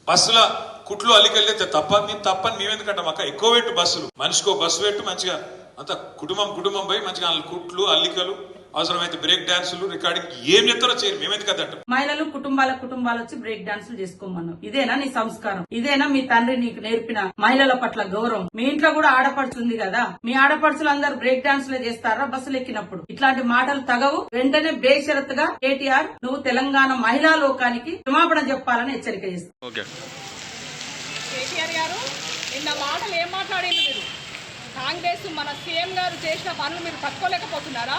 బస్సుల కుట్లు అల్లికెళ్ళితే తప్ప మేము తప్పని మేమెందుకంటాం అక్క. ఎక్కువ పెట్టు బస్సులు, మనిషికో బస్సు పెట్టు, మంచిగా అంత కుటుంబం పోయి మంచిగా కుట్లు అల్లికలు అవసరమైతే బ్రేక్ డాన్సులు రికార్డింగ్ ఏం చెప్తారో చేయరు, మేమెందుకు అదంటాం. మహిళలు కుటుంబాలు వచ్చి బ్రేక్ డాన్సులు చేసుకోమన్నాం. ఇదేనా నీ సంస్కారం? ఇదేనా మీ తండ్రి నీకు నేర్పిన మహిళల పట్ల గౌరవం? మీ ఇంట్లో కూడా ఆడపడుచుంది కదా, మీ ఆడపడుచులు అందరు బ్రేక్ డాన్సులే చేస్తారా బస్సులు ఎక్కినప్పుడు? ఇట్లాంటి మాటలు తగవు. వెంటనే బేషరతుగా కేటీఆర్ నువ్వు తెలంగాణ మహిళా లోకానికి క్షమాపణ చెప్పాలని హెచ్చరిక చేస్తావు. కేటీఆర్ గారు నిన్న మాటలు ఏం మాట్లాడింది? మీరు కాంగ్రెస్ మన సీఎం గారు చేసిన పనులు మీరు తట్టుకోలేకపోతున్నారా?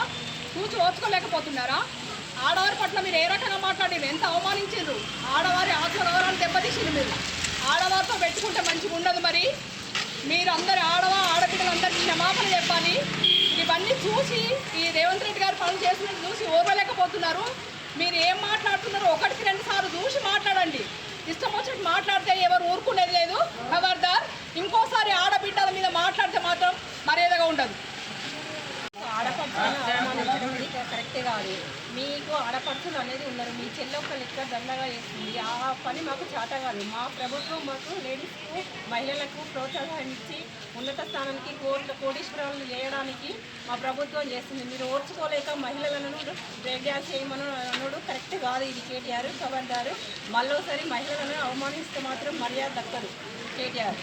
చూసి ఓర్చుకోలేకపోతున్నారా? ఆడవారి పట్ల మీరు ఏ రకంగా మాట్లాడారు? ఎంత అవమానించారు? ఆడవారి ఆత్మగౌరవాన్ని దెబ్బతీసింది. మీరు ఆడవారితో పెట్టుకుంటే మంచిగా ఉండదు. మరి మీరు అందరు ఆడబిడ్డలందరికీ క్షమాపణ చెప్పాలి. ఇవన్నీ చూసి ఈ రేవంత్ రెడ్డి గారు పనులు చేసినట్టు చూసి ఓర్వలేకపోతున్నారు. మీరు ఏం మాట్లాడుతున్నారో ఒకటికి 2 సార్లు చూసి మాట్లాడండి. ఇష్టం వచ్చినట్టు మాట్లాడితే ఎవరు ఊరుకునేది లేదు. ఖబర్దార్, ఇంకోసారి ఆడబిడ్డల మీద మాట్లాడితే మాత్రం మర్యాదగా ఉండదు. ఆడపడుచులను అవమానించడం కరెక్టే కాదు. మీకు ఆడపడుచులు అనేది ఉన్నారు, మీ చెల్లి ఒక లెక్క దండగా చేస్తుంది. ఆ పని మాకు చేత కాదు. మా ప్రభుత్వం మాకు లేడీస్కు మహిళలకు ప్రోత్సాహం ఇచ్చి ఉన్నత స్థానానికి కోటీశ్వరాలను చేయడానికి మా ప్రభుత్వం చేస్తుంది. మీరు ఓర్చుకోలేక మహిళలను బ్రేక్ డ్యాన్స్ చేయమని అనడు కరెక్ట్ కాదు. ఇది కేటీఆర్ ఖబర్దారు. మళ్ళోసారి మహిళలను అవమానిస్తే మాత్రం మర్యాద దక్కదు కేటీఆర్.